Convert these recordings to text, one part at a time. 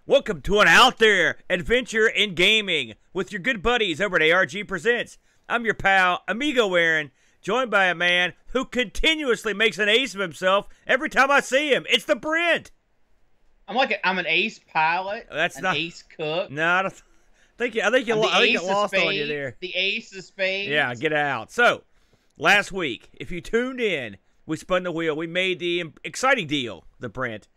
Welcome to an out there adventure in gaming with your good buddies over at ARG Presents. I'm your pal, Amigo Aaron, joined by a man who continuously makes an ace of himself every time I see him. It's the Brent. I'm an ace pilot. That's an not ace cook. No, I think you lost on you there. The ace of spades. Yeah, get out. So, last week, if you tuned in, we spun the wheel. We made the exciting deal, the Brent.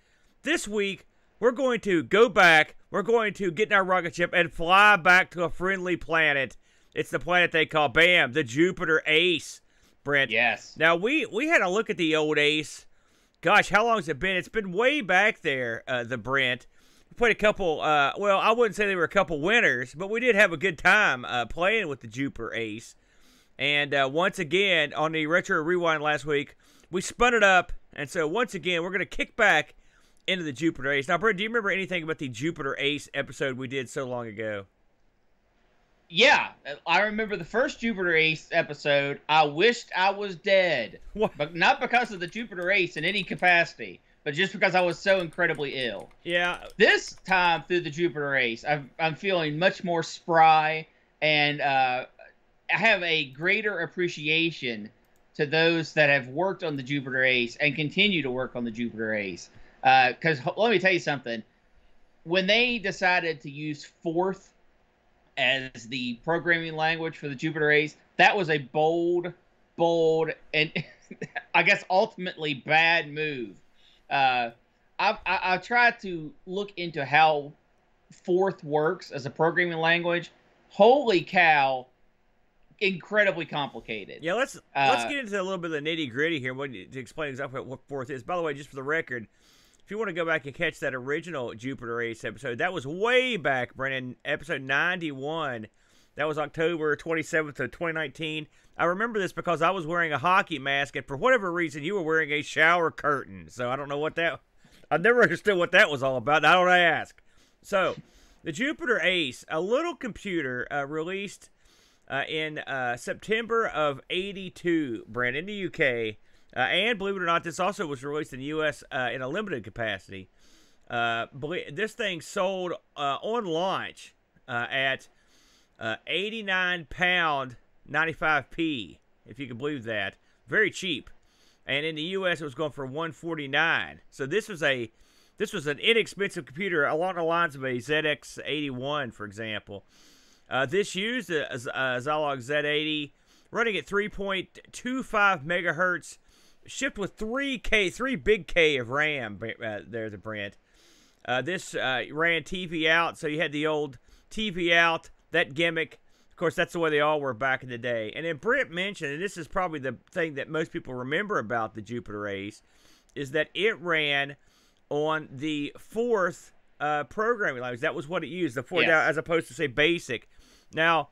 This week, we're going to go back. We're going to get in our rocket ship and fly back to a friendly planet. It's the planet they call, bam, the Jupiter Ace, Brent. Yes. Now, we had a look at the old Ace. Gosh, how long has it been? It's been way back there, the Brent. We played a couple, well, I wouldn't say they were a couple winners, but we did have a good time playing with the Jupiter Ace. And once again, on the Retro Rewind last week, we spun it up. And so, once again, we're going to kick back into the Jupiter Ace. Now, Brent, do you remember anything about the Jupiter Ace episode we did so long ago? Yeah, I remember the first Jupiter Ace episode. I wished I was dead. What? But not because of the Jupiter Ace in any capacity, but just because I was so incredibly ill. Yeah. This time through the Jupiter Ace, I'm feeling much more spry, and I have a greater appreciation to those that have worked on the Jupiter Ace and continue to work on the Jupiter Ace. Because let me tell you something. When they decided to use Forth as the programming language for the Jupiter Ace, that was a bold, and I guess ultimately bad move. I've tried to look into how Forth works as a programming language. Holy cow, incredibly complicated. Yeah, let's get into a little bit of the nitty gritty here to explain exactly what Forth is. By the way, just for the record, if you want to go back and catch that original Jupiter Ace episode, that was way back, Brennan, episode 91. That was October 27th of 2019. I remember this because I was wearing a hockey mask, and for whatever reason, you were wearing a shower curtain. So I don't know what that... I've never understood what that was all about. I don't ask. So, the Jupiter Ace, a little computer released in September of '82, Brent, in the UK. And believe it or not, this also was released in the U.S. In a limited capacity. This thing sold on launch at £89, 95p, if you can believe that. Very cheap. And in the U.S., it was going for $149. So this was an inexpensive computer along the lines of a ZX81, for example. This used a Zilog Z80, running at 3.25 megahertz. Shipped with 3 big K of RAM there, the Brent. This ran TV out, so you had the old TV out, that gimmick. Of course, that's the way they all were back in the day. And then Brent mentioned, and this is probably the thing that most people remember about the Jupiter Ace, is that it ran on the Forth programming language. That was what it used, the Forth, as opposed to, say, BASIC. Now,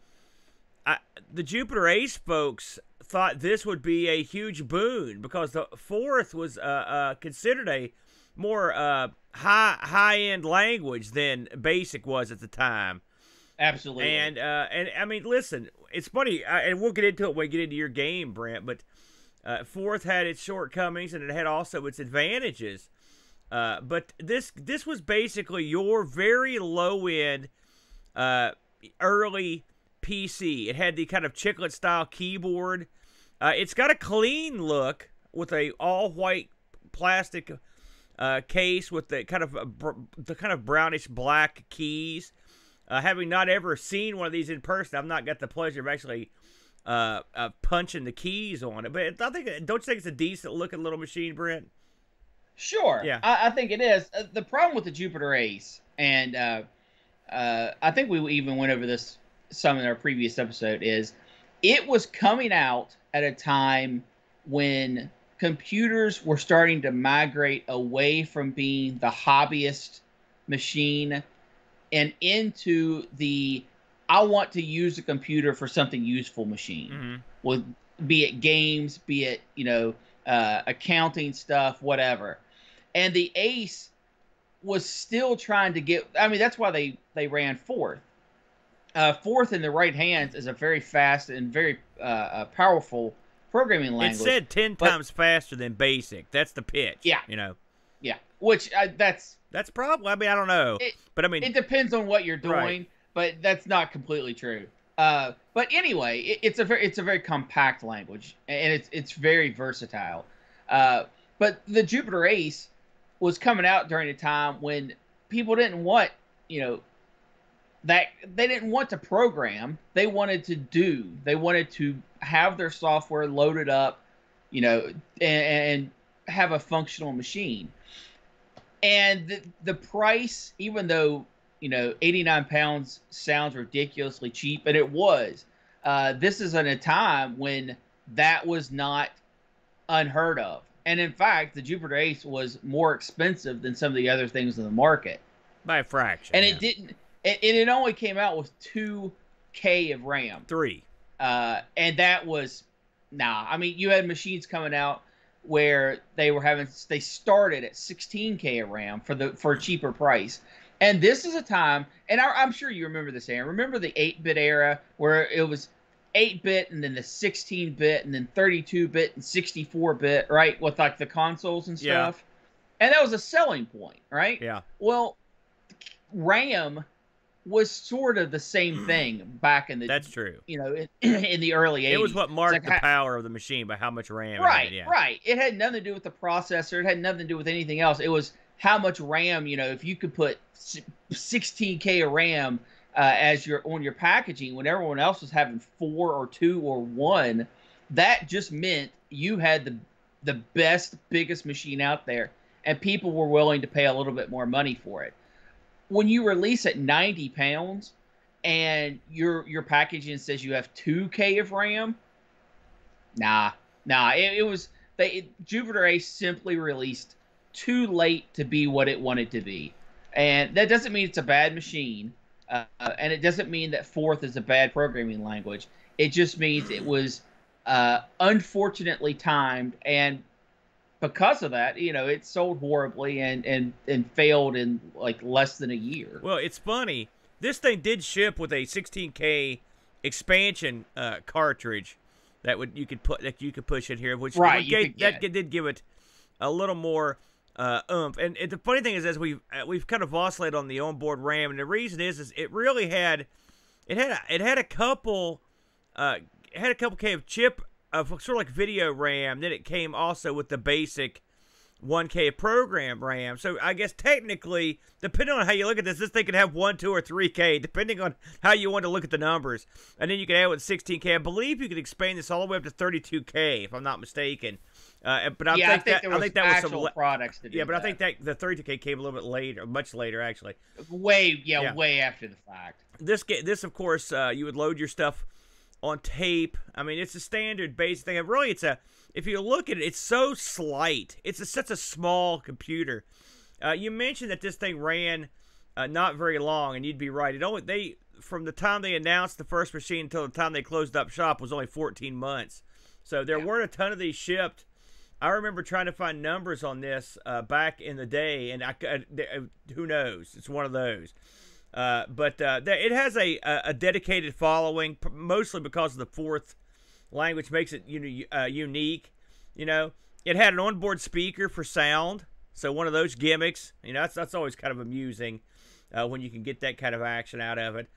the Jupiter Ace folks thought this would be a huge boon because the Forth was considered a more high-end language than BASIC was at the time. Absolutely. And I mean, listen, it's funny, and we'll get into it when we get into your game, Brent, but Forth had its shortcomings and it had also its advantages. But this was basically your very low-end early PC. It had the kind of chiclet style keyboard. It's got a clean look with a all white plastic case with the kind of brownish black keys. Having not ever seen one of these in person, I've not got the pleasure of actually punching the keys on it. But don't you think it's a decent looking little machine, Brent? Sure. Yeah. I think it is. The problem with the Jupiter Ace, and I think we even went over this some in our previous episode, is it was coming out at a time when computers were starting to migrate away from being the hobbyist machine and into the I want to use a computer for something useful machine. Mm-hmm. With be it games, be it accounting stuff, whatever. And the Ace was still trying to get. I mean, that's why they ran Forth. Forth in the right hands is a very fast and very powerful programming language. It said 10 times faster than BASIC. That's the pitch. Yeah. You know. Yeah. Which that's That's probably. I mean, I don't know, but I mean, it depends on what you're doing. Right. But that's not completely true. But anyway, it's a very compact language, and it's very versatile. But the Jupiter Ace was coming out during a time when people didn't want, that they didn't want to program. They wanted to do. They wanted to have their software loaded up, and have a functional machine. And the price, even though 89 pounds sounds ridiculously cheap, and it was. This is in a time when that was not unheard of. And in fact, the Jupiter Ace was more expensive than some of the other things in the market. By a fraction. And it didn't. It only came out with 2K of RAM. 3. And that was I mean, you had machines coming out where they started at 16K of RAM for a cheaper price. And this is a time, and I'm sure you remember this, Aaron. Remember the 8-bit era where it was 8-bit and then the 16-bit and then 32-bit and 64-bit, right? With like the consoles and stuff. Yeah. And that was a selling point, right? Yeah. Well, RAM was sort of the same thing back in the. That's true. In the early 80s. It was what marked the power of the machine by how much RAM. Right, it had, right. It had nothing to do with the processor. It had nothing to do with anything else. It was how much RAM. If you could put 16K of RAM as on your packaging when everyone else was having 4 or 2 or 1, that just meant you had the best, biggest machine out there, and people were willing to pay a little bit more money for it. When you release at 90 pounds and your packaging says you have 2K of RAM, it was Jupiter Ace simply released too late to be what it wanted to be. And that doesn't mean it's a bad machine, and it doesn't mean that Forth is a bad programming language. It just means it was unfortunately timed, and because of that, it sold horribly and failed in like less than a year. Well, it's funny. This thing did ship with a 16K expansion cartridge that you could push in here, which did give it a little more oomph. And the funny thing is, as we've kind of oscillated on the onboard RAM, and the reason is it really had a couple K of chip. Of sort of like video RAM, then it came also with the basic 1K program RAM. So I guess technically, depending on how you look at this thing could have 1, 2, or 3K, depending on how you want to look at the numbers. And then you can add with 16K. I believe you could expand this all the way up to 32K, if I'm not mistaken. But I think that was some products to do. Yeah, but I think that the 32K came a little bit later, much later actually. Way after the fact. This of course, you would load your stuff on tape. I mean, it's a standard basic thing. And really, if you look at it, it's so slight. It's such a small computer. You mentioned that this thing ran not very long, and you'd be right. From the time they announced the first machine until the time they closed up shop was only 14 months. So there weren't a ton of these shipped. I remember trying to find numbers on this back in the day, and who knows? It's one of those. But it has a dedicated following, mostly because of the Forth language makes it unique. It had an onboard speaker for sound, so one of those gimmicks. That's always kind of amusing when you can get that kind of action out of it.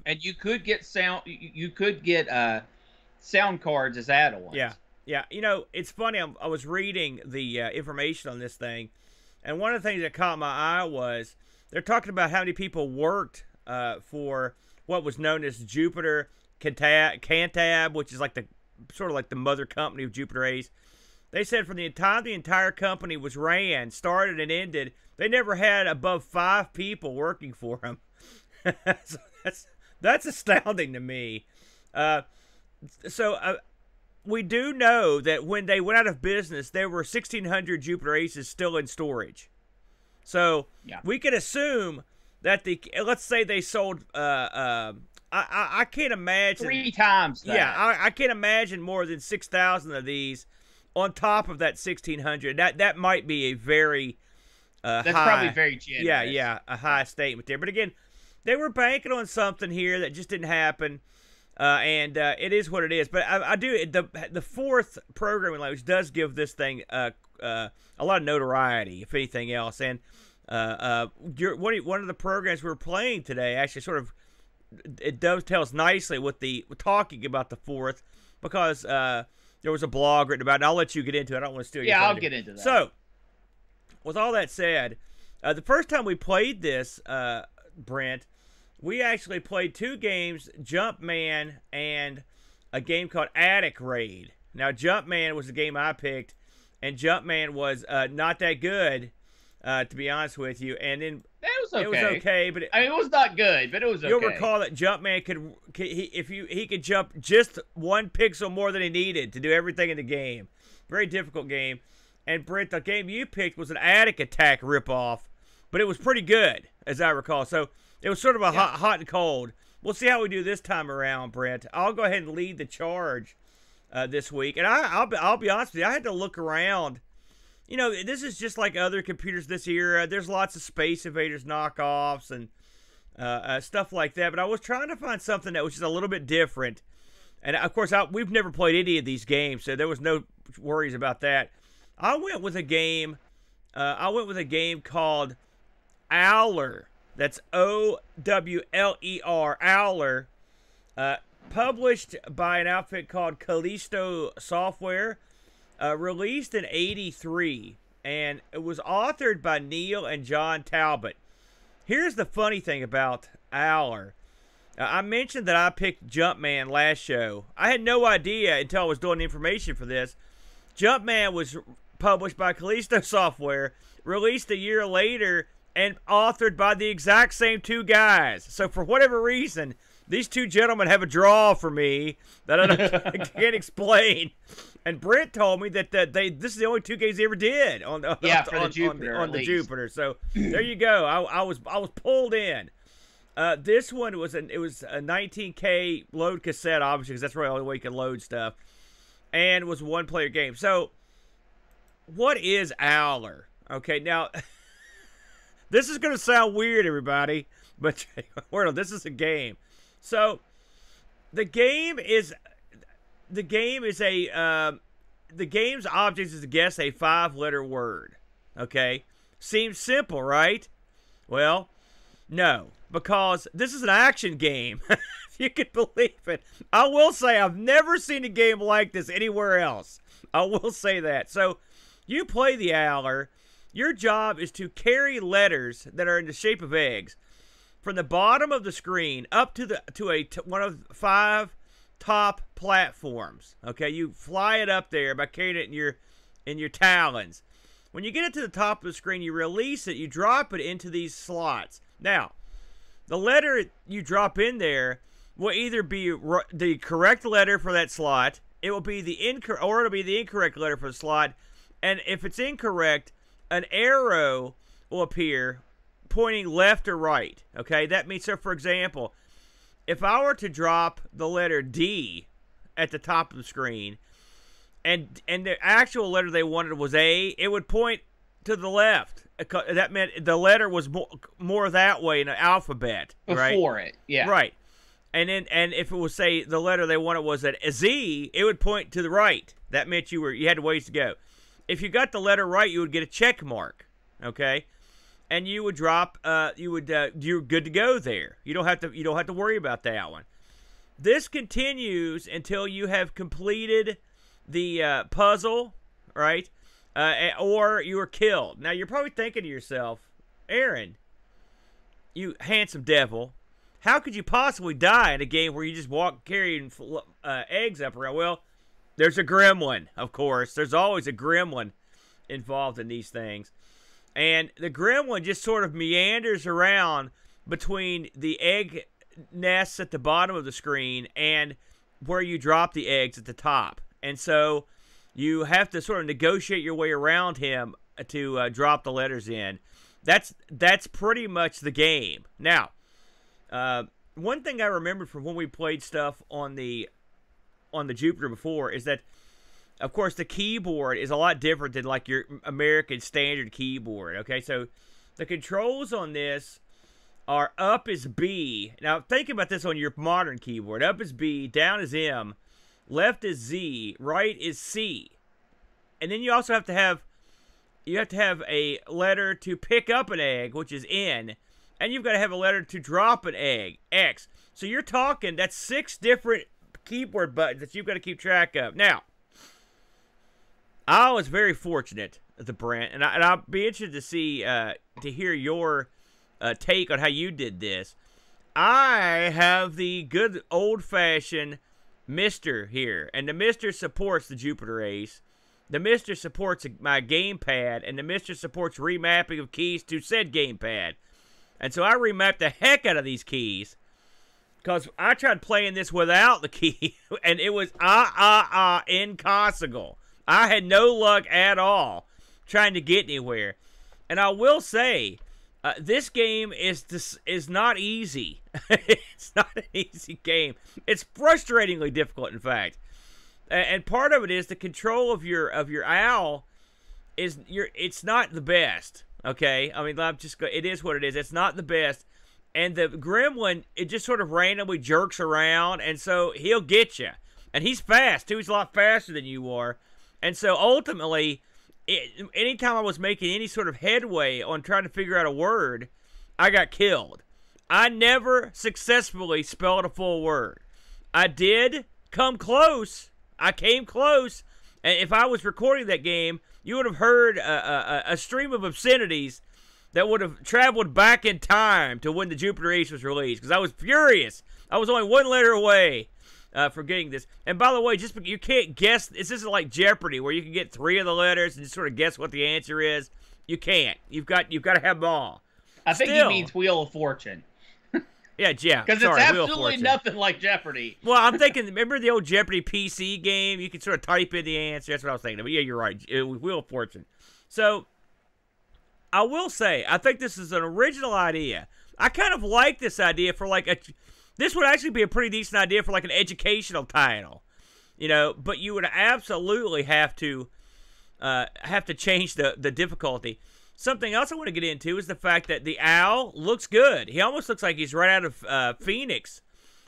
And you could get sound. You could get sound cards as add-ons. Yeah. It's funny. I was reading the information on this thing, and one of the things that caught my eye was they're talking about how many people worked for what was known as Jupiter Cantab, which is like sort of like the mother company of Jupiter Ace. They said from the time the entire company was started and ended, they never had above 5 people working for them. So that's astounding to me. We do know that when they went out of business, there were 1,600 Jupiter Aces still in storage. So we can assume that let's say they sold. I can't imagine 3 times that. Yeah, I can't imagine more than 6,000 of these on top of that 1,600. That might be a very that's high, probably very generous. Yeah, a high statement there. But again, they were banking on something here that just didn't happen. And it is what it is. But I do the Forth programming language does give this thing a lot of notoriety, if anything else. And One of the programs we were playing today actually sort of it dovetails nicely with talking about the fourth, because there was a blog written about it. I'll let you get into it. I don't want to steal your thunder. Yeah, I'll get into that. So, with all that said, the first time we played this, Brent, we actually played 2 games, Jumpman and a game called Attic Raid. Now, Jumpman was the game I picked, and Jumpman was not that good, to be honest with you. And then it was okay. But it was not good, but it was okay. You'll recall that Jumpman he could jump just 1 pixel more than he needed to do everything in the game. Very difficult game. And Brent, the game you picked was an Attic Attack ripoff, but it was pretty good, as I recall. So it was sort of a hot and cold. We'll see how we do this time around, Brent. I'll go ahead and lead the charge this week. And I'll be honest with you, I had to look around. You know, this is just like other computers this era. There's lots of Space Invaders knockoffs and stuff like that. But I was trying to find something that was just a little bit different. And, of course, we've never played any of these games, so there was no worries about that. I went with a game called Owler. That's Owler. Owler. Published by an outfit called Callisto Software. Released in '83. And it was authored by Neil and John Talbot. Here's the funny thing about Owler. I mentioned that I picked Jumpman last show. I had no idea until I was doing the information for this. Jumpman was published by Callisto Software, released a year later, and authored by the exact same 2 guys. So for whatever reason, these 2 gentlemen have a draw for me that I can't explain. And Brent told me that this is the only 2 games they ever did on the Jupiter. So there you go. I was pulled in. This one was a 19K load cassette, obviously, because that's really the only way you can load stuff, and it was a 1-player game. So, what is Owler? Okay, now this is going to sound weird, everybody, but this is a game. So, the game's object is to guess a 5-letter word. Okay, seems simple, right? Well, no, because this is an action game. If you can believe it. I will say I've never seen a game like this anywhere else. I will say that. So, you play the Owler. Your job is to carry letters that are in the shape of eggs from the bottom of the screen up to one of 5 top platforms. Okay, you fly it up there by carrying it in your talons. When you get it to the top of the screen, you release it. You drop it into these slots. Now, the letter you drop in there will either be the correct letter for that slot. It will be the incorrect letter for the slot. And if it's incorrect, an arrow will appear pointing left or right. Okay, that means, so for example, if I were to drop the letter D at the top of the screen, and the actual letter they wanted was A, it would point to the left. That meant the letter was more that way in the alphabet. Before right? It, yeah. Right. And if it was, say, the letter they wanted was a Z, it would point to the right. That meant you had ways to go. If you got the letter right, you would get a check mark. Okay, and you would drop. You're good to go there. You don't have to worry about that one. This continues until you have completed the puzzle, right? Or you are killed. Now you're probably thinking to yourself, Aaron, you handsome devil, how could you possibly die in a game where you just walk carrying eggs up around? Well, there's a gremlin, of course. There's always a gremlin involved in these things. And the gremlin just sort of meanders around between the egg nests at the bottom of the screen and where you drop the eggs at the top. And so you have to sort of negotiate your way around him to drop the letters in. That's pretty much the game. Now, one thing I remembered from when we played stuff on the Jupiter before is that, of course, the keyboard is a lot different than like your American standard keyboard. Okay, so the controls on this are up is B. Now, think about this on your modern keyboard. Up is B, down is M, left is Z, right is C. And then you also have to have you have to have a letter to pick up an egg, which is N, and you've got to have a letter to drop an egg, X. So you're talking, that's 6 different keyboard buttons that you've got to keep track of. Now, I was very fortunate, the Brent, and I'll be interested to see, to hear your take on how you did this. I have the good old-fashioned Mister here, and the Mister supports the Jupiter Ace. The Mister supports my gamepad, and the Mister supports remapping of keys to said gamepad. And so I remapped the heck out of these keys, because I tried playing this without the key, and it was impossible. I had no luck at all trying to get anywhere. And I will say, this game is not easy. It's not an easy game. It's frustratingly difficult, in fact. And part of it is the control of your owl it's not the best. Okay, I mean, it is what it is. It's not the best. And the gremlin, it just sort of randomly jerks around, and so he'll get you. And he's fast too. He's a lot faster than you are. And so ultimately, anytime I was making any sort of headway on trying to figure out a word, I got killed. I never successfully spelled a full word. I did come close. I came close. And if I was recording that game, you would have heard a stream of obscenities that would have traveled back in time to when the Jupiter Ace was released, because I was furious. I was only 1 letter away from getting this. And by the way, just because you can't guess, this isn't like Jeopardy where you can get 3 of the letters and just sort of guess what the answer is. You can't. You've got to have them all. I think he means Wheel of Fortune. Yeah. Because it's absolutely nothing like Jeopardy. Well, I'm thinking, remember the old Jeopardy PC game? You could sort of type in the answer. That's what I was thinking. But yeah, you're right. Wheel of Fortune. So, I will say, I think this is an original idea. I kind of like this idea for this would actually be a pretty decent idea for like an educational title. You know, but you would absolutely have to change the difficulty. Something else I want to get into is the fact that the owl looks good. He almost looks like he's right out of Phoenix.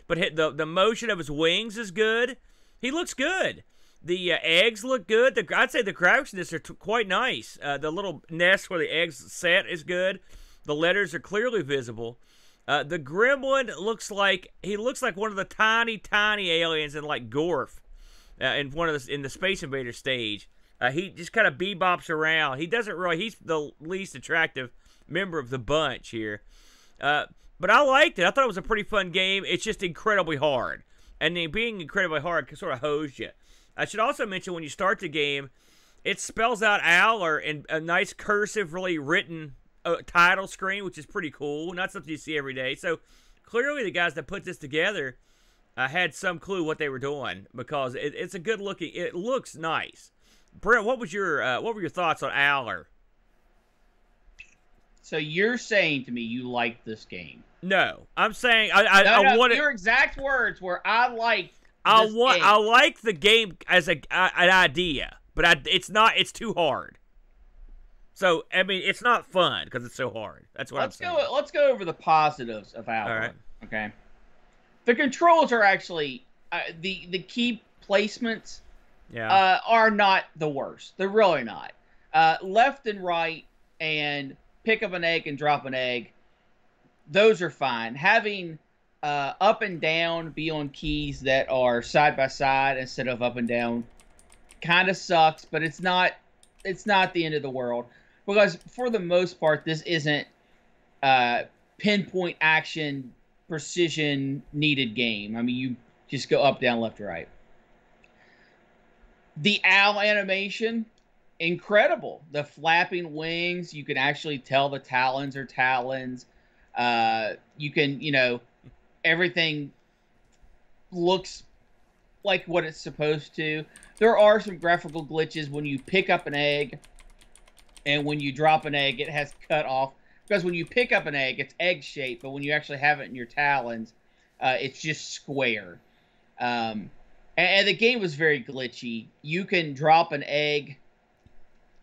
But the motion of his wings is good. He looks good. The eggs look good. I'd say the graphics in this are quite nice. The little nest where the eggs set is good. The letters are clearly visible. The gremlin looks like one of the tiny aliens in like Gorf, in the Space Invader stage. He just kind of bebops around. He's the least attractive member of the bunch here. But I liked it. I thought it was a pretty fun game. It's just incredibly hard. And then being incredibly hard sort of hosed you. I should also mention when you start the game, it spells out Owler in a nice cursive, really written title screen, which is pretty cool. Not something you see every day. So clearly the guys that put this together had some clue what they were doing, because it's a good looking. It looks nice. Brent, what were your thoughts on Owler? So you're saying to me you like this game? No, I'm saying I want your exact words were I like. I like the game as an idea, but it's too hard. So I mean, it's not fun because it's so hard. That's what I'm saying. Let's go over the positives of Owler. All right. Okay. The controls are actually the key placements. Yeah. Are not the worst. They're really not. Left and right and pick up an egg and drop an egg, those are fine. Having up and down be on keys that are side by side instead of up and down kind of sucks, but it's not the end of the world, because for the most part this isn't pinpoint action precision needed game. I mean, you just go up, down, left, right. The owl animation, incredible. The flapping wings, you can actually tell the talons are talons. You can, everything looks like what it's supposed to. There are some graphical glitches when you pick up an egg and when you drop an egg, it has cut off. Because when you pick up an egg, it's egg-shaped, but when you actually have it in your talons, it's just square. And the game was very glitchy. You can drop an egg,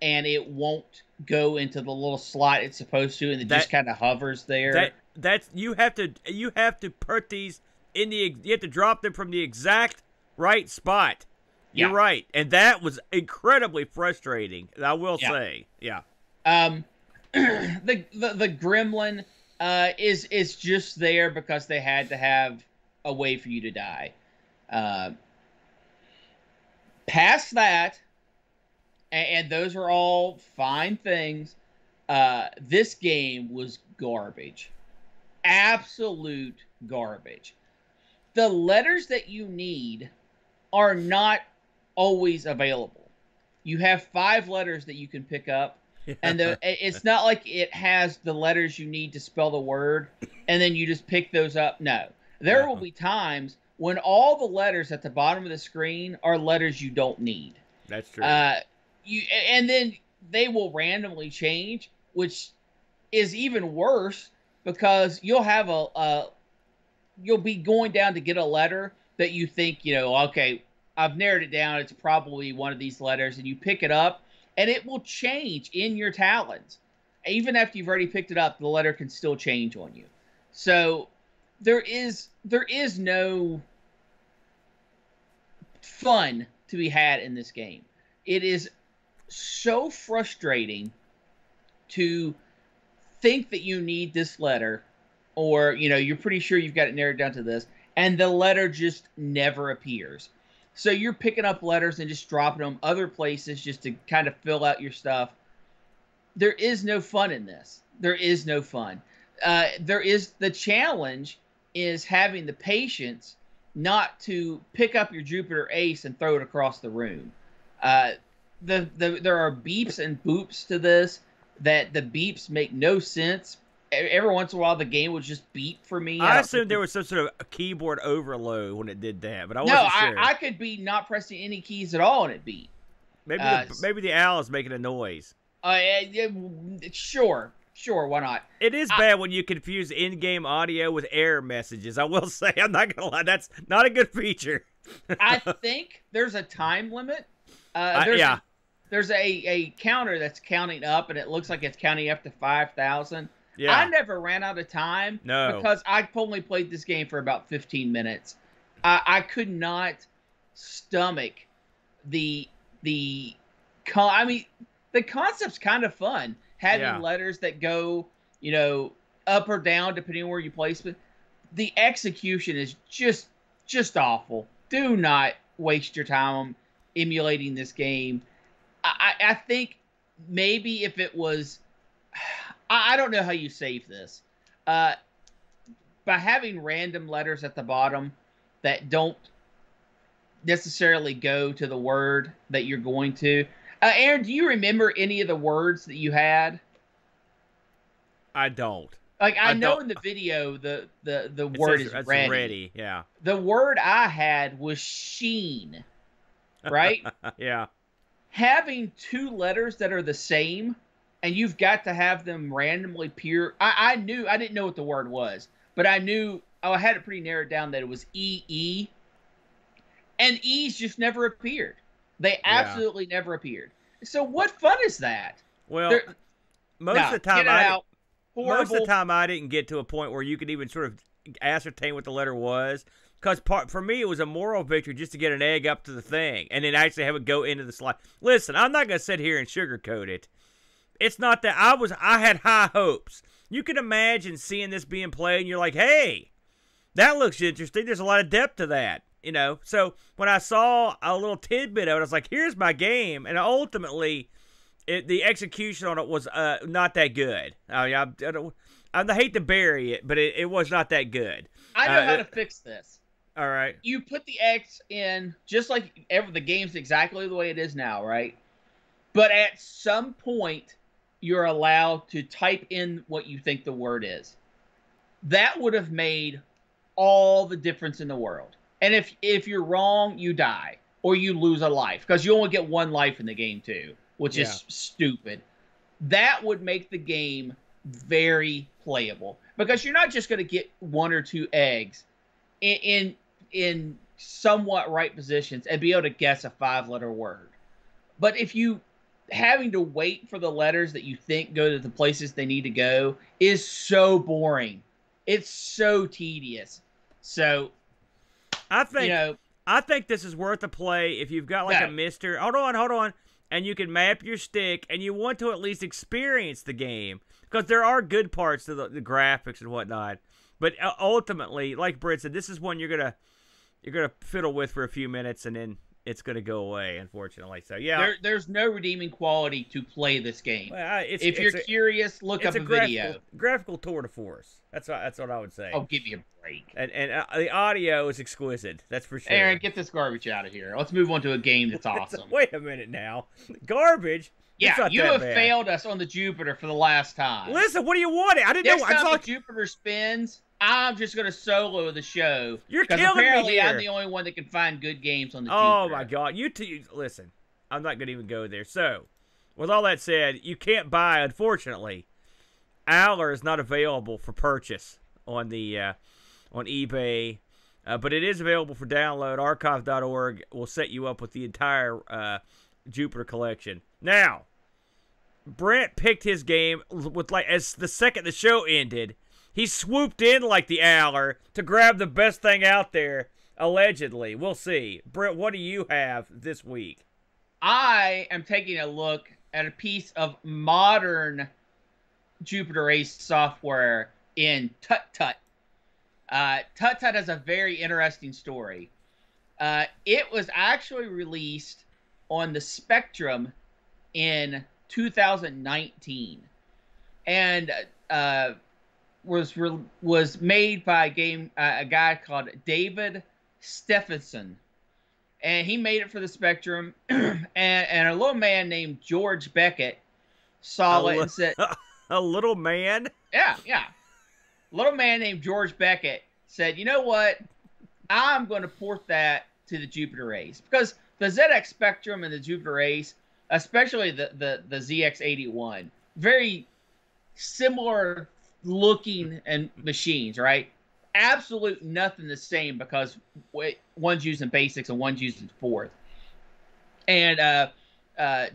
and it won't go into the little slot it's supposed to, and it just kind of hovers there. You have to put these in you have to drop them from the exact right spot. You're right, and that was incredibly frustrating. I will say, yeah. The gremlin is just there because they had to have a way for you to die. Past that, and those are all fine things. This game was garbage, absolute garbage. The letters that you need are not always available. You have 5 letters that you can pick up, and it's not like it has the letters you need to spell the word, and then you just pick those up. No. There will be times when all the letters at the bottom of the screen are letters you don't need. That's true. And then they will randomly change, which is even worse because you'll have you'll be going down to get a letter that you think, okay, I've narrowed it down. It's probably one of these letters, and you pick it up, and it will change in your talons. Even after you've already picked it up, the letter can still change on you. So there is no fun to be had in this game. It is so frustrating to think that you need this letter, or you're pretty sure you've got it narrowed down to this, and the letter just never appears. So you're picking up letters and just dropping them other places just to kind of fill out your stuff. There is no fun in this. There is no fun. The challenge is having the patience not to pick up your Jupiter Ace and throw it across the room. There are beeps and boops to this that the beeps make no sense. Every once in a while, the game would just beep for me. I assumed there was some sort of a keyboard overload when it did that, but I wasn't sure. No, I could be not pressing any keys at all and it beep. Maybe the owl is making a noise. Sure, why not? It is bad when you confuse in-game audio with error messages. I will say, I'm not going to lie, that's not a good feature. I think there's a time limit. There's a counter that's counting up, and it looks like it's counting up to 5,000. Yeah. I never ran out of time because I only played this game for about 15 minutes. I could not stomach the concept's kind of fun. Having letters that go, up or down depending on where you place it. The execution is just awful. Do not waste your time emulating this game. I think maybe if it was, I don't know how you save this. By having random letters at the bottom that don't necessarily go to the word that you're going to. Aaron, do you remember any of the words that you had? I don't. I know in the video the word is ready. Ready, yeah. The word I had was sheen, right? Yeah. Having 2 letters that are the same, and you've got to have them randomly appear. I didn't know what the word was, but I knew I had it pretty narrowed down that it was EE, and E's just never appeared. They absolutely never appeared. So what fun is that? Well, most of the time I didn't get to a point where you could even sort of ascertain what the letter was. Because for me, it was a moral victory just to get an egg up to the thing and then actually have it go into the slide. Listen, I'm not going to sit here and sugarcoat it. It's not that I had high hopes. You can imagine seeing this being played and you're like, hey, that looks interesting. There's a lot of depth to that. So when I saw a little tidbit of it, I was like, here's my game. And ultimately, the execution on it was not that good. I hate to bury it, but it was not that good. I know how to fix this. All right. You put the X in just like the game's exactly the way it is now, right? But at some point, you're allowed to type in what you think the word is. That would have made all the difference in the world. And if you're wrong, you die. Or you lose a life. Because you only get 1 life in the game, too. Which is stupid. That would make the game very playable. Because you're not just going to get 1 or 2 eggs in somewhat right positions and be able to guess a 5-letter word. But if you having to wait for the letters that you think go to the places they need to go is so boring. It's so tedious. So I think I think this is worth a play if you've got like a Mister. Hold on. And you can map your stick, and you want to at least experience the game, because there are good parts to the graphics and whatnot. But ultimately, like Britt said, this is one you're gonna fiddle with for a few minutes, and then it's gonna go away, unfortunately. So yeah, there's no redeeming quality to play this game. Well, if you're curious, look up a video. Graphical tour de force. That's what I would say. Oh, give me a break. And the audio is exquisite. That's for sure. Aaron, get this garbage out of here. Let's move on to a game that's awesome. Wait a minute now. Garbage? Yeah, you have failed us on the Jupiter for the last time. Listen, what do you want? I didn't know. Next time the Jupiter spins, I'm just going to solo the show. You're killing me apparently here. I'm the only one that can find good games on the Jupiter. Oh, my God. You two, listen, I'm not going to even go there. So, with all that said, you can't buy, unfortunately. Owler is not available for purchase on the on eBay, but it is available for download. Archive.org will set you up with the entire Jupiter collection. Now, Brent picked his game with as the second the show ended, he swooped in like the Owler to grab the best thing out there. Allegedly, we'll see. Brent, what do you have this week? I am taking a look at a piece of modern Jupiter Ace software in Tut Tut. Tut Tut has a very interesting story. It was actually released on the Spectrum in 2019, and was made by a guy called David Stephenson, and he made it for the Spectrum. and a little man named George Beckett saw it and said, "A little man." Yeah. A little man named George Beckett said, "You know what? I'm going to port that to the Jupiter Ace, because the ZX Spectrum and the Jupiter Ace, especially the ZX81, very similar looking and machines, right? Absolute nothing the same, because one's using basics and one's using fourth. And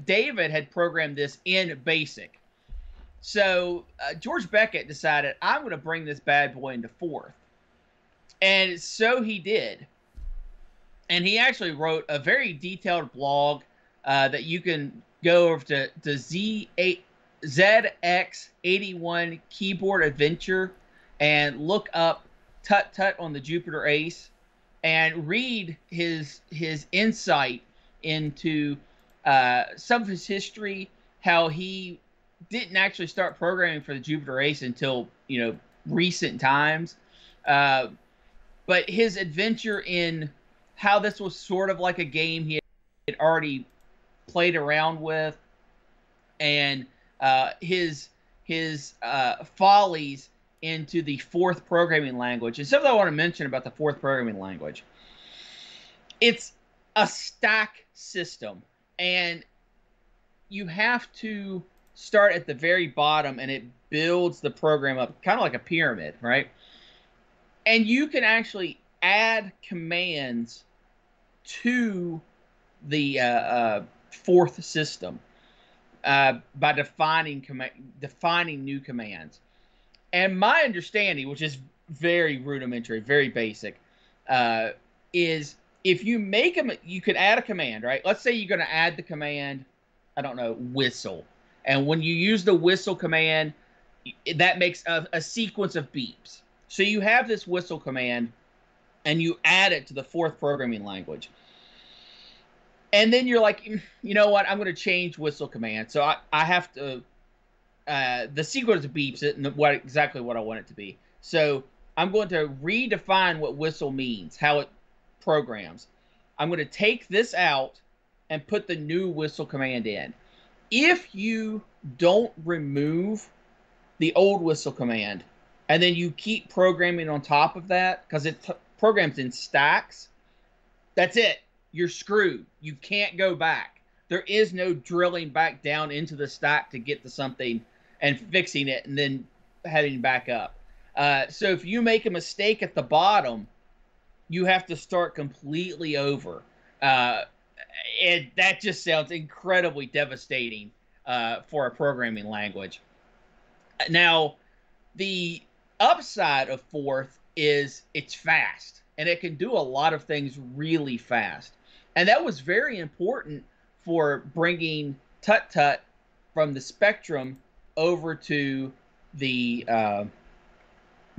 David had programmed this in basic. So George Beckett decided, I'm going to bring this bad boy into fourth. And so he did. And he actually wrote a very detailed blog that you can go over to ZX81 Keyboard Adventure and look up Tut Tut on the Jupiter Ace and read his insight into some of his history, how he didn't actually start programming for the Jupiter Ace until, recent times. But his adventure in how this was sort of like a game he had already played around with, and his follies into the fourth programming language. And something I want to mention about the fourth programming language. It's a stack system, and you have to start at the very bottom, and it builds the program up kind of like a pyramid, right? And you can actually add commands to the fourth system by defining new commands. And my understanding, which is very rudimentary, very basic, is if you make them, you could add a command, right? Let's say you're going to add the command, I don't know, whistle. And when you use the whistle command, that makes a sequence of beeps. So you have this whistle command, and you add it to the fourth programming language. And then you're like, you know what? I'm going to change whistle command. So I have to, the sequence of beeps it and exactly what I want it to be. So I'm going to redefine what whistle means, how it programs. I'm going to take this out and put the new whistle command in. If you don't remove the old whistle command, and then you keep programming on top of that, because it programs in stacks, that's it. You're screwed. You can't go back. There is no drilling back down into the stack to get to something and fixing it and then heading back up. So if you make a mistake at the bottom, you have to start completely over. And that just sounds incredibly devastating for a programming language. Now, the upside of fourth is it's fast. and it can do a lot of things really fast. And that was very important for bringing Tut Tut from the Spectrum over to the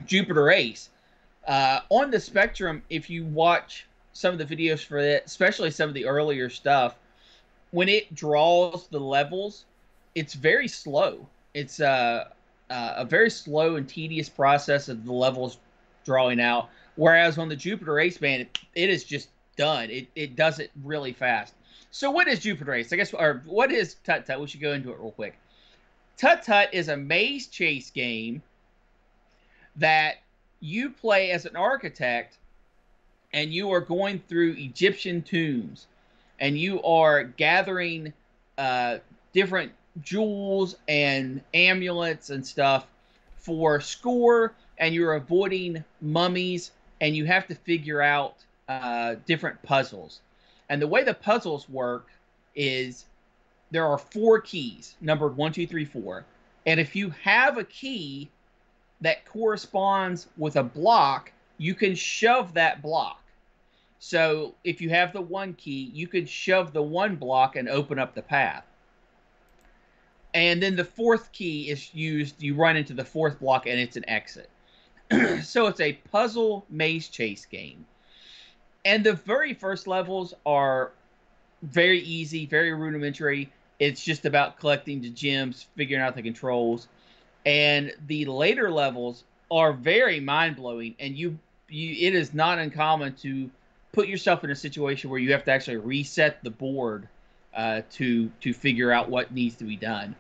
Jupiter Ace. On the Spectrum, if you watch some of the videos for it, especially some of the earlier stuff, when it draws the levels, it's very slow. It's a very slow and tedious process of the levels drawing out. Whereas on the Jupiter Ace, man, it is just done. It does it really fast. So what is Jupiter Ace? I guess, or what is Tut Tut? We should go into it real quick. Tut Tut is a maze chase game that you play as an architect, and you are going through Egyptian tombs, and you are gathering different jewels and amulets and stuff for score, and you're avoiding mummies, and you have to figure out different puzzles. And the way the puzzles work is there are 4 keys, numbered 1, 2, 3, 4. And if you have a key that corresponds with a block, you can shove that block. So if you have the 1 key, you could shove the 1 block and open up the path. And then the 4th key is used, you run into the 4th block, and it's an exit. So it's a puzzle maze chase game. And the very first levels are very easy, very rudimentary. It's just about collecting the gems, figuring out the controls. And the later levels are very mind-blowing, and it is not uncommon to put yourself in a situation where you have to actually reset the board to figure out what needs to be done.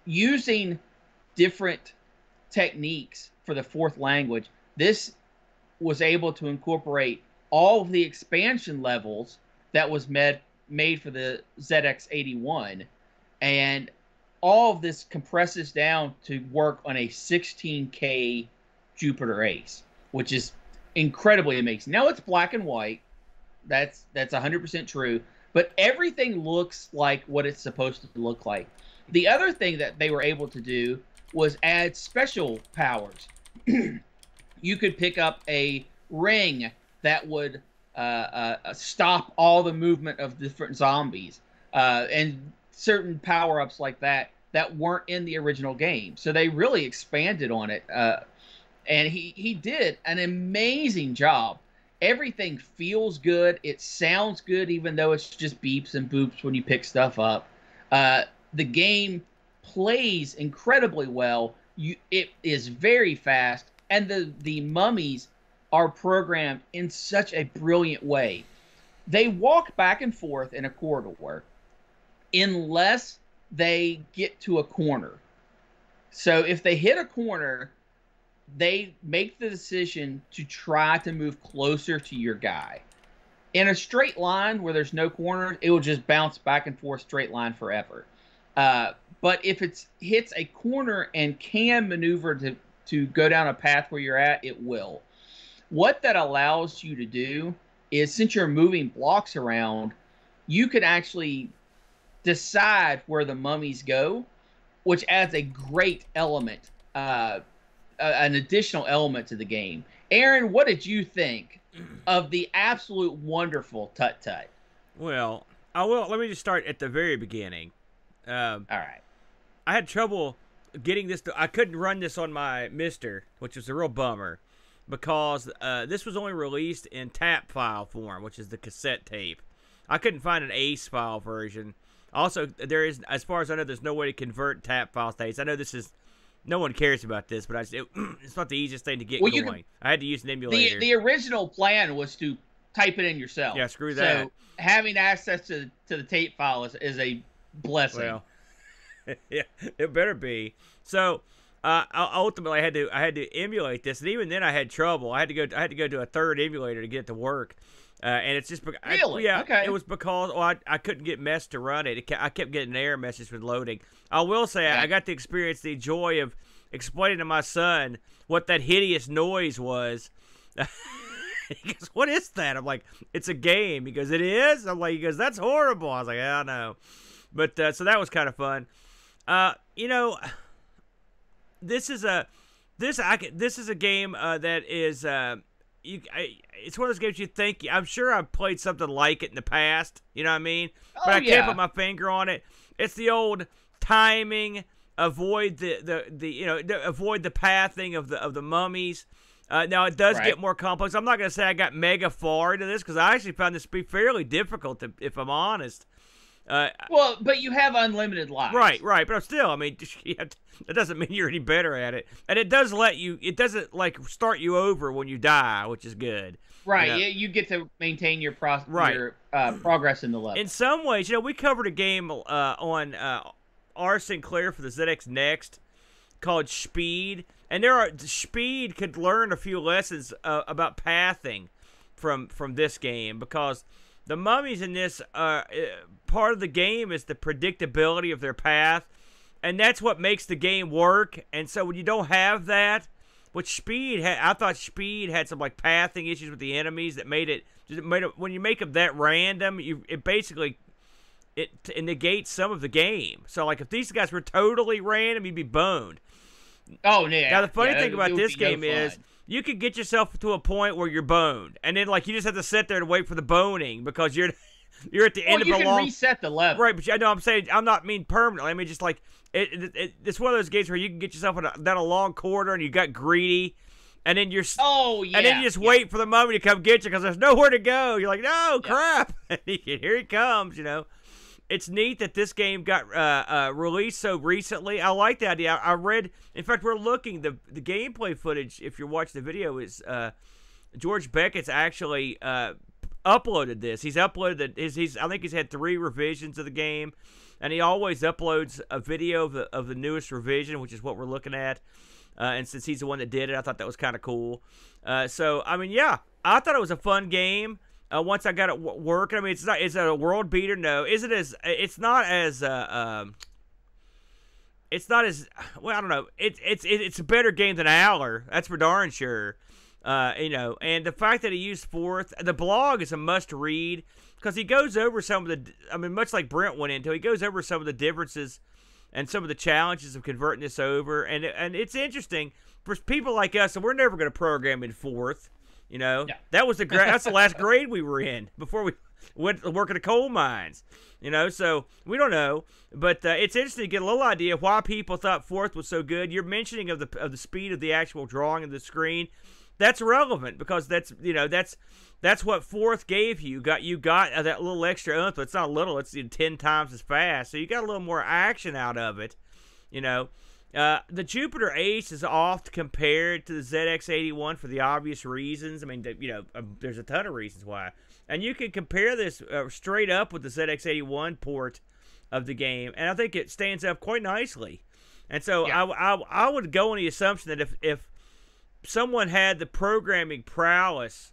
Using different techniques for the 4th language, this was able to incorporate all of the expansion levels that was made for the ZX81, and all of this compresses down to work on a 16K Jupiter Ace, which is incredibly amazing. Now it's black and white. That's 100% true, but everything looks like what it's supposed to look like. The other thing that they were able to do was add special powers. You could pick up a ring that would stop all the movement of different zombies, and certain power-ups like that weren't in the original game. So they really expanded on it, and he did an amazing job. Everything feels good. It sounds good, even though it's just beeps and boops when you pick stuff up. The game plays incredibly well. It is very fast, and the mummies are programmed in such a brilliant way. They walk back and forth in a corridor unless they get to a corner. So if they hit a corner, they make the decision to try to move closer to your guy. In a straight line where there's no corners, it will just bounce back and forth straight line forever. But if it hits a corner and can maneuver to go down a path where you're at, it will. What that allows you to do is, since you're moving blocks around, you can actually decide where the mummies go, which adds a great element, an additional element to the game. Aaron, what did you think of the absolute wonderful Tut Tut? Well, let me just start at the very beginning. All right. I had trouble getting this. I couldn't run this on my Mister, which was a real bummer, because this was only released in tap file form, which is the cassette tape. I couldn't find an ACE file version. Also, there is, as far as I know, there's no way to convert tap file states. I know this is, no one cares about this, but it's not the easiest thing to get going. I had to use an emulator. The original plan was to type it in yourself. Yeah, screw that. So having access to the tape file is a blessing. Well, yeah, it better be. So ultimately, I had to emulate this, and even then, I had trouble. I had to go to a third emulator to get it to work. And it's just really? Okay. It was because I couldn't get Mess to run it. I kept getting an error message with loading. I will say I got to experience the joy of explaining to my son what that hideous noise was. He goes, "What is that?" I'm like, "It's a game." He goes, "It is?" I'm like, he goes, "That's horrible." I was like, "I know," but so that was kind of fun. This is a game that is it's one of those games you think. I'm sure I've played something like it in the past. You know what I mean? But Oh I can't yeah. put my finger on it. It's the old timing, avoid avoid the pathing of the mummies. Now it does Right. get more complex. I'm not gonna say I got mega far into this because I actually found this to be fairly difficult, if I'm honest. Well, but you have unlimited lives. Right, but still, I mean, that doesn't mean you're any better at it, and it does it doesn't like start you over when you die, which is good. Right. You know? You get to maintain your Right. your progress in the level. In some ways, we covered a game on R. Sinclair for the ZX Next called Speed, and Speed could learn a few lessons about pathing from this game, because the mummies in this part of the game is the predictability of their path, and that's what makes the game work. And so when you don't have that, which Speed had, I thought Speed had some like pathing issues with the enemies that made it when you make them that random, it basically negates some of the game. So like if these guys were totally random, you'd be boned. Oh yeah. Now the funny thing it about would this be no game is fun. you could get yourself to a point where you're boned, and then like you just have to sit there and wait for the boning because you're at the end of you a can long reset the level. right. But I know I'm saying I'm not mean permanently. I mean just like it's one of those games where you can get yourself down a long corridor and you got greedy, and then Oh yeah. and then you just wait for the mummy to come get you because there's nowhere to go. You're like, no crap, here he comes. It's neat that this game got released so recently. I like the idea. I read, in fact, we're looking, the gameplay footage, if you're watching the video, is George Beckett's actually uploaded this. He's uploaded I think he's had 3 revisions of the game, and he always uploads a video of the newest revision, which is what we're looking at. And since he's the one that did it, I thought that was kind of cool. So, I mean, yeah, I thought it was a fun game. Once I got it working, I mean, it's a world beater. No, it's not as well. I don't know. It's a better game than Owler. That's for darn sure. And the fact that he used Fourth, the blog is a must read because he goes over some of the. I mean, much like Brent went into, he goes over some of the differences and some of the challenges of converting this over, and it's interesting for people like us. And we're never going to program in Fourth. Yeah. That's the last grade we were in before we went to work at the coal mines. So we don't know, but it's interesting to get a little idea of why people thought Fourth was so good. You're mentioning of the speed of the actual drawing of the screen. That's relevant because that's what Fourth gave you. You got that little extra oomph. It's not little; it's 10 times as fast. So you got a little more action out of it. The Jupiter Ace is oft compared to the ZX81 for the obvious reasons. I mean, there's a ton of reasons why. And you can compare this straight up with the ZX81 port of the game, and I think it stands up quite nicely. And so Yeah. I would go on the assumption that if someone had the programming prowess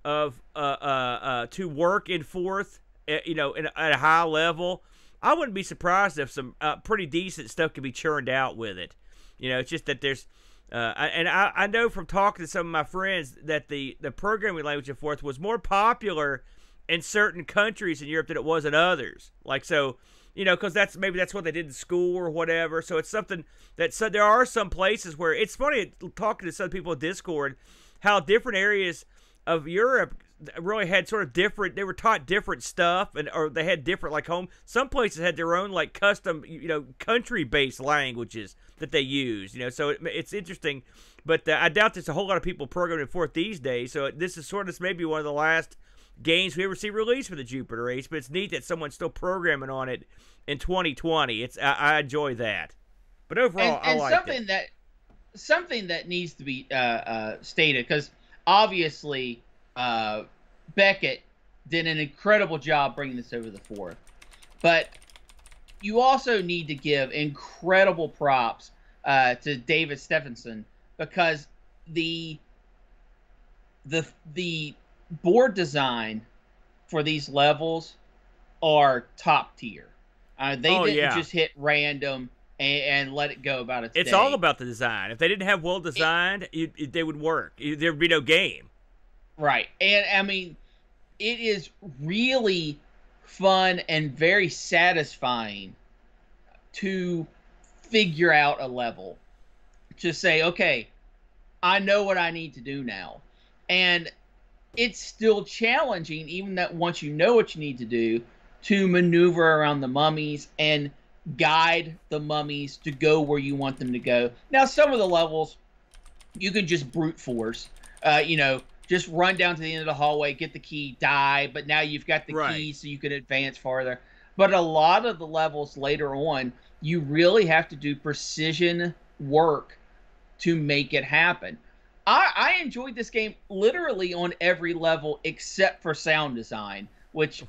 of to work in Fourth, at a high level, I wouldn't be surprised if some pretty decent stuff could be churned out with it. It's just that there's, I know from talking to some of my friends that the programming language of Fourth was more popular in certain countries in Europe than it was in others. Like so, because that's what they did in school or whatever. So it's something there are some places where it's funny talking to some people in Discord how different areas of Europe really had sort of different. They were taught different stuff, or they had different like home. Some places had their own like custom, country-based languages that they use. So it's interesting, but I doubt there's a whole lot of people programming Fourth these days. So this is sort of maybe one of the last games we ever see released for the Jupiter Ace. But it's neat that someone's still programming on it in 2020. I enjoy that. But overall, I like it. Something that needs to be stated, because obviously Beckett did an incredible job bringing this over the Fourth, but you also need to give incredible props to David Stephenson, because the board design for these levels are top tier. They didn't just hit random and let it go about its day. It's all about the design. If they didn't have well designed, they would work. There'd be no game. Right. And I mean, it is really fun and very satisfying to figure out a level. To say, okay, I know what I need to do now. And it's still challenging, even that once you know what you need to do, to maneuver around the mummies and guide the mummies to go where you want them to go. Now, some of the levels you can just brute force, just run down to the end of the hallway, get the key, die, but now you've got the key so you can advance farther. But a lot of the levels later on, you really have to do precision work to make it happen. I enjoyed this game literally on every level except for sound design, which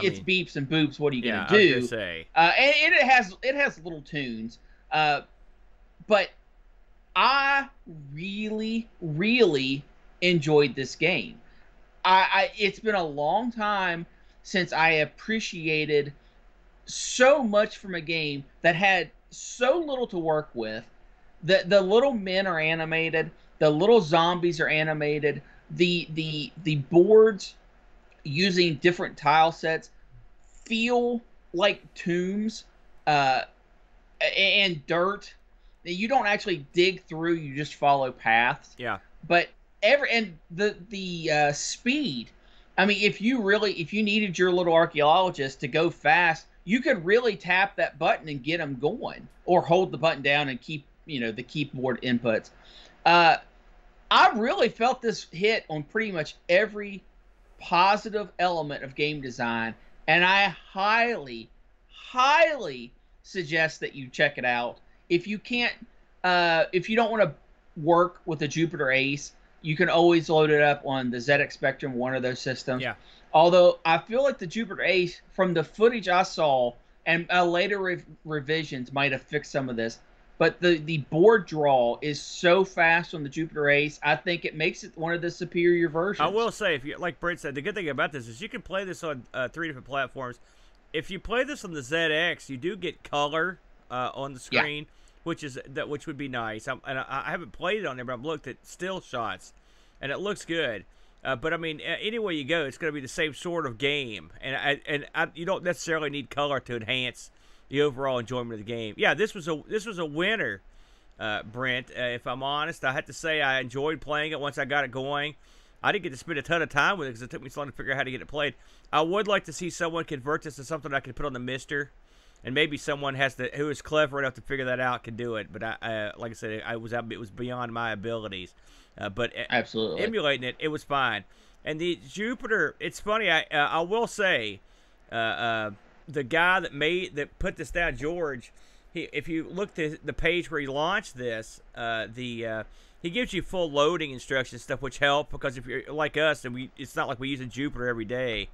it's beeps and boops. What are you gonna do? I was gonna say. And it has little tunes, but I really, really enjoyed this game. It's been a long time since I appreciated so much from a game that had so little to work with. The little men are animated. The little zombies are animated. The boards using different tile sets feel like tombs and dirt. You don't actually dig through; you just follow paths. Yeah. But the speed. I mean, if you needed your little archaeologist to go fast, you could really tap that button and get them going, or hold the button down and keep the keyboard inputs. I really felt this hit on pretty much every positive element of game design, and I highly, highly suggest that you check it out. If you can't, if you don't want to work with the Jupiter Ace, you can always load it up on the ZX Spectrum, one of those systems. Yeah. Although I feel like the Jupiter Ace, from the footage I saw, and later revisions might have fixed some of this, but the board draw is so fast on the Jupiter Ace, I think it makes it one of the superior versions. I will say, if you, like Brent said, the good thing about this is you can play this on 3 different platforms. If you play this on the ZX, you do get color on the screen, which would be nice. I haven't played it on there, but I've looked at still shots, and it looks good. But I mean, anywhere you go, it's going to be the same sort of game, and you don't necessarily need color to enhance the overall enjoyment of the game. Yeah, this was a winner, Brent. If I'm honest, I have to say I enjoyed playing it once I got it going. I didn't get to spend a ton of time with it because it took me so long to figure out how to get it played. I would like to see someone convert this to something I could put on the Mister, and maybe someone who is clever enough to figure that out can do it. But like I said, it was beyond my abilities. But absolutely emulating it was fine. And the Jupiter, it's funny. I will say, the guy that put this down, George, if you look at the page where he launched this, he gives you full loading instructions stuff, which help because if you're like us and it's not like we use a Jupiter every day.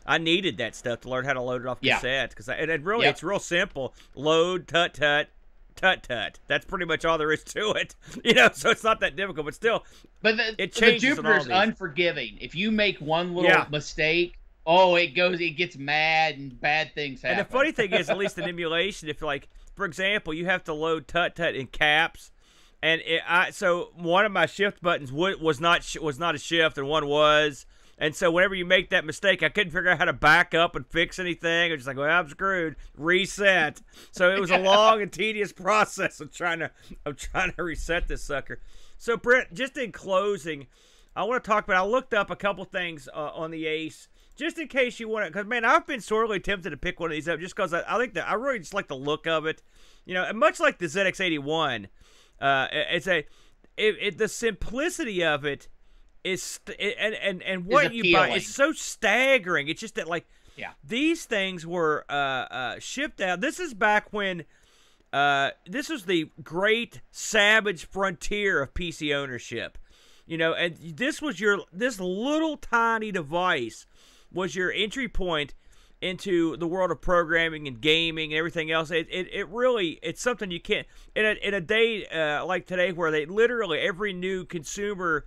I needed that stuff to learn how to load it off cassette because it's real simple. Load, tut tut, tut tut. That's pretty much all there is to it. So it's not that difficult, but still, it changes. The Jupiter's unforgiving. If you make one little mistake, it gets mad and bad things happen. And the funny thing is, at least in emulation, if like, for example, you have to load tut tut in caps, and so one of my shift buttons was not a shift, and one was. And so whenever you make that mistake, I couldn't figure out how to back up and fix anything. I was just like, well, I'm screwed. Reset. So it was a long and tedious process of trying to reset this sucker. So Brent, just in closing, I want to talk about. I looked up a couple things on the Ace, just in case you want to. Because man, I've been sorely tempted to pick one of these up just because I think that I really just like the look of it. And much like the ZX81, the simplicity of it. And what you buy is so staggering. It's just that these things were shipped out. This is back when this was the great savage frontier of PC ownership. And this little tiny device was your entry point into the world of programming and gaming and everything else. It's something you can't in a day like today where they literally every new consumer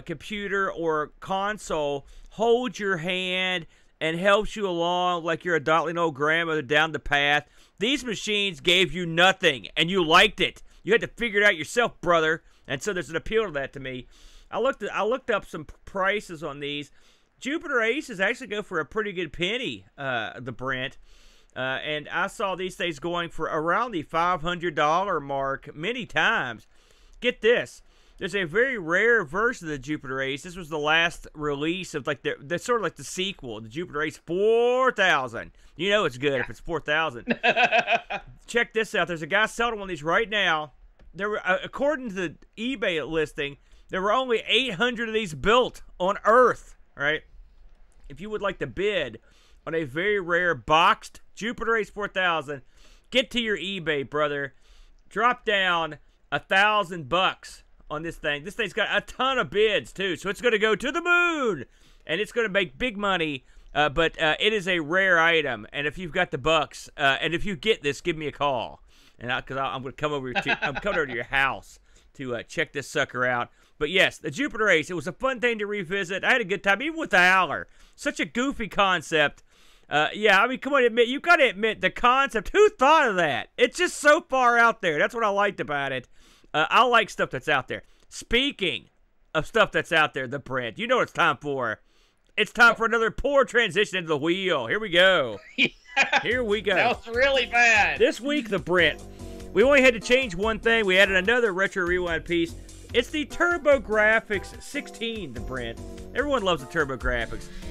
computer or console holds your hand and helps you along like you're a doddling old grandmother down the path. These machines gave you nothing, and you liked it. You had to figure it out yourself, brother. And so there's an appeal to that to me. I looked up some prices on these. Jupiter Aces actually go for a pretty good penny, the Brent. And I saw these things going for around the $500 mark many times. Get this. there's a very rare version of the Jupiter Ace. This was the last release of like the sort of like the sequel, the Jupiter Ace 4000. You know it's good if it's 4000. Check this out. There's a guy selling one of these right now. There were, according to the eBay listing, there were only 800 of these built on Earth. Right? If you would like to bid on a very rare boxed Jupiter Ace 4000, get to your eBay, brother. Drop down $1,000 on this thing. This thing's got a ton of bids too, so it's going to go to the moon, and it's going to make big money. But it is a rare item, and if you've got the bucks, and if you get this, give me a call, and because I'm going to come over to I'm coming over to your house to check this sucker out. But yes, the Jupiter Ace, it was a fun thing to revisit. I had a good time, even with the Owler. Such a goofy concept. Yeah, I mean, come on, you got to admit the concept. Who thought of that? It's just so far out there. That's what I liked about it. I like stuff that's out there. Speaking of stuff that's out there, the Brent, you know what it's time for. It's time for another poor transition into the wheel. Here we go. Here we go. That was really bad. This week, the Brent, we only had to change one thing. We added another Retro Rewind piece. It's the TurboGrafx 16, the Brent. Everyone loves the TurboGrafx.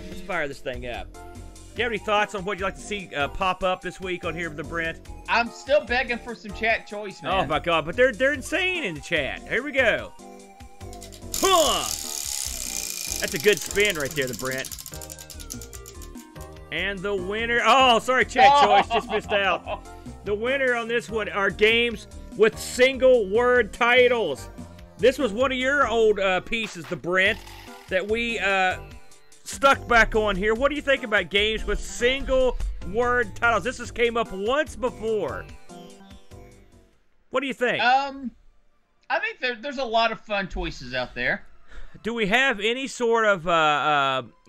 Let's fire this thing up. Do you have any thoughts on what you'd like to see pop up this week on here with the Brent? I'm still begging for some chat choice, man. Oh, my God. But they're insane in the chat. Here we go. Huh! That's a good spin right there, the Brent. And the winner... Oh, sorry, chat choice. Just missed out. The winner on this one are games with single-word titles. This was one of your old pieces, the Brent, that we stuck back on here. What do you think about games with single-word titles? This has came up once before. What do you think? I think there's a lot of fun choices out there. Do we have any sort of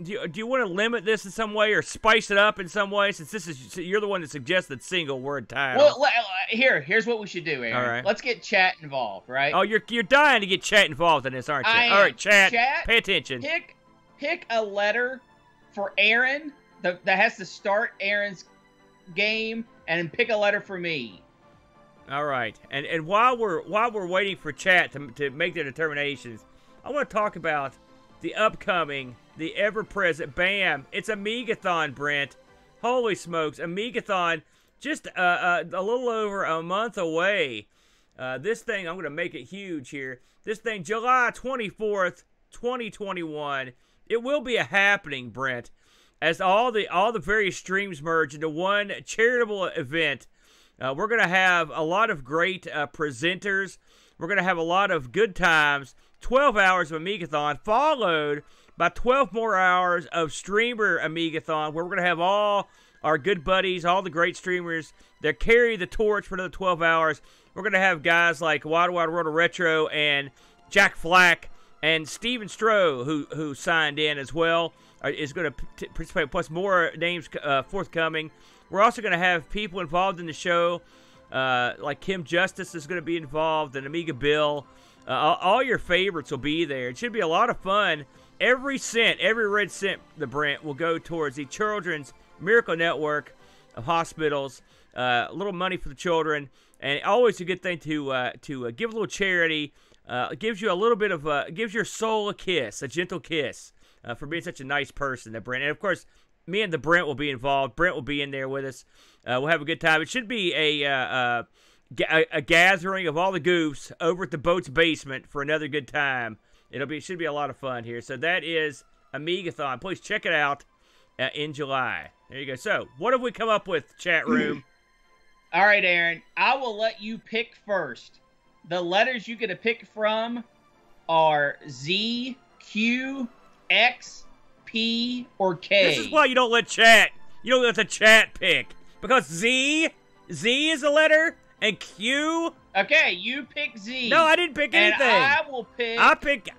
do you want to limit this in some way or spice it up in some way, since this is you're the one that suggested single word title? Well, here's what we should do, Aaron. All right. Let's get chat involved, right? Oh, you're dying to get chat involved in this, aren't you? All right, chat, pay attention. Pick a letter for Aaron that has to start Aaron's game, and pick a letter for me. All right, and while we're waiting for chat to make their determinations, I want to talk about the upcoming, the ever-present, bam, it's Amigathon, Brent. Holy smokes, Amigathon, just a little over a month away. This thing, I'm going to make it huge here. This thing, July 24th, 2021. It will be a happening, Brent, as all the various streams merge into one charitable event. We're going to have a lot of great presenters. We're going to have a lot of good times. 12 hours of Amigathon, followed by 12 more hours of streamer Amigathon, where we're going to have all our good buddies, all the great streamers that carry the torch for another 12 hours. We're going to have guys like Wild Wild World of Retro and Jack Flack and Steven Stroh, who signed in as well, is going to participate, plus more names forthcoming. We're also going to have people involved in the show, like Kim Justice is going to be involved, and Amiga Bill. All your favorites will be there. It should be a lot of fun. Every cent, every red cent, the Brent, will go towards the Children's Miracle Network of hospitals. A little money for the children, and always a good thing to give a little charity. It gives you a little bit of gives your soul a kiss, a gentle kiss, for being such a nice person, the Brent. And of course, me and the Brent will be involved. Brent will be in there with us. We'll have a good time. It should be a gathering of all the goofs over at the boat's basement for another good time. It should be a lot of fun here. So that is Amigathon. Please check it out in July. There you go. So what have we come up with, chat room? All right, Aaron. I will let you pick first. The letters you get to pick from are Z, Q, X, P, or K. This is why you don't let chat. You don't let the chat pick, because Z is a letter. And Q? Okay, you pick Z. No, I didn't pick anything. And I will pick... I'll pick...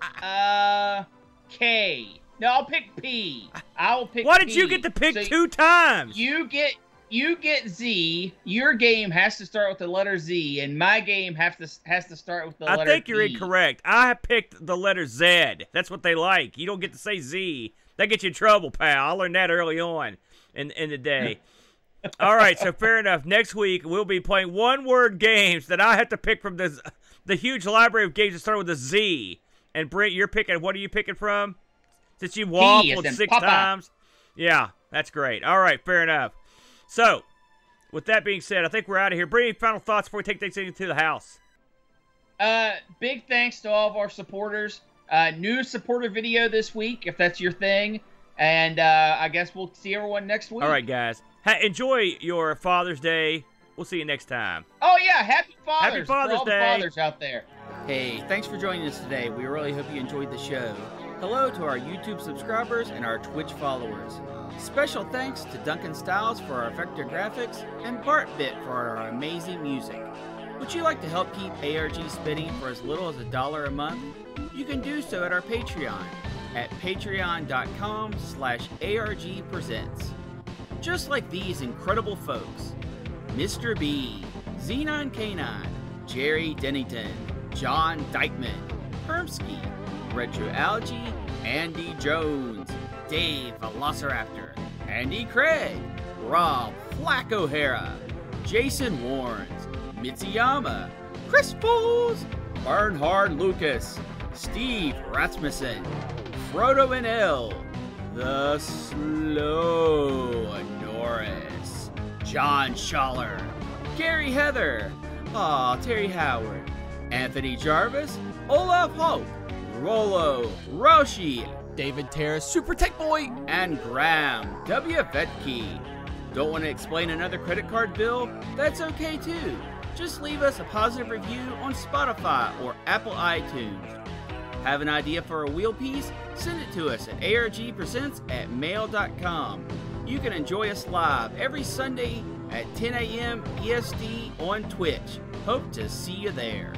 K. No, I'll pick P. I will pick P. Why did you get to pick two times? You get Z. Your game has to start with the letter Z, and my game has to start with the letter P. I think you're incorrect. I picked the letter Z. That's what they like. You don't get to say Z. That gets you in trouble, pal. I learned that early on in the day. All right, so fair enough. Next week, we'll be playing one-word games that I have to pick from the the huge library of games that start with a Z. And Brent, you're picking. What are you picking from? Since you waffled 6 times. Yeah, that's great. All right, fair enough. So, with that being said, I think we're out of here. Brent, any final thoughts before we take things into the house? Big thanks to all of our supporters. New supporter video this week, if that's your thing. And I guess we'll see everyone next week. All right, guys. Enjoy your Father's Day. We'll see you next time. Oh, yeah. Happy Father's, Happy Father's for all Day. the fathers out there. Hey, thanks for joining us today. We really hope you enjoyed the show. Hello to our YouTube subscribers and our Twitch followers. Special thanks to Duncan Styles for our effective graphics and BartBit for our amazing music. Would you like to help keep ARG spinning for as little as $1 a month? You can do so at our Patreon at patreon.com/ARG Presents. Just like these incredible folks: Mr. B, Xenon K9, Jerry Dennington, John Dykeman, Hermsky, Retroalgae, Andy Jones, Dave Velociraptor, Andy Craig, Rob Flack O'Hara, Jason Warnes, Mitsuyama, Chris Foles, Bernhard Lucas, Steve Rasmussen, Frodo NL, The Slow Norris, John Schaller, Gary Heather, Terry Howard, Anthony Jarvis, Olaf Hope, Rollo Roshi, David Terrace, Super Tech Boy, and Graham W. Vetke. Don't want to explain another credit card bill? That's okay too. Just leave us a positive review on Spotify or Apple iTunes. Have an idea for a wheel piece? Send it to us at argpresents@mail.com. You can enjoy us live every Sunday at 10 a.m. EST on Twitch. Hope to see you there.